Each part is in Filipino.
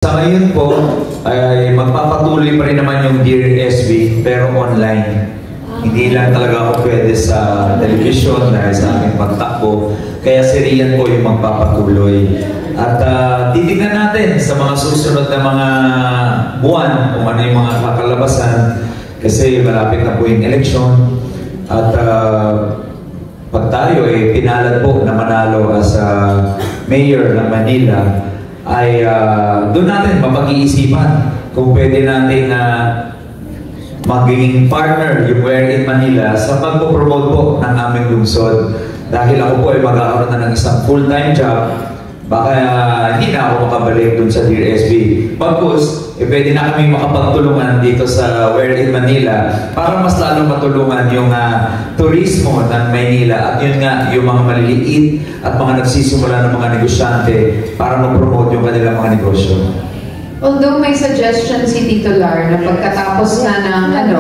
Sa ngayon po, ay magpapatuloy pa rin naman yung Dear SB, pero online. Hindi lang talaga ako pwede sa television dahil sa aming pagtakbo. Kaya si Rian po yung magpapatuloy. At titignan natin sa mga susunod na mga buwan kung ano yung mga kakalabasan. Kasi malapit na po yung eleksyon. At pag tayo ay pinalad po na manalo as mayor ng Manila, ay doon natin mapag-iisipan kung pwede natin magiging partner yung Where in Manila sa pagpo-promote po ng aming lungsod. Dahil ako po ay magkakaroon na ng isang full-time job, baka hindi na ako makabalik dun sa Dear SB. Pagkos, pwede na kami makapagtulungan dito sa Where in Manila para mas lalo matulungan yung turismo ng Maynila at yun nga, yung mga maliliit at mga nagsisimula ng mga negosyante para mag-promote yung kanilang mga negosyo. Although may suggestion si Tito Lar na pagkatapos na ng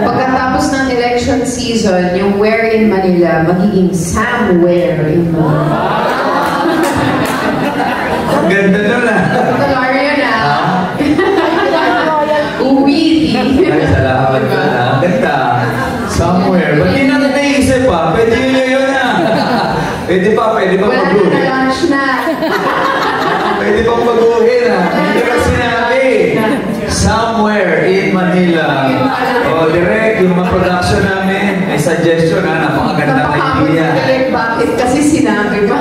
pagkatapos ng election season, yung Where in Manila magiging Somewhere in Manila. Ang ganda nun Tito Lar yun Uwi. Ay, salamat ka na. Ang ganda. Somewhere. Ba't di natin naisip pa? Pwede yun Pwede pa wala mag-uwi. na lunch na. Pwede pang mag-uwi Hindi ka sinabi. Somewhere in Manila. O, direct, yung mga production namin, may suggestion napakaganda na idea. Bakit? Kasi sinabi ba?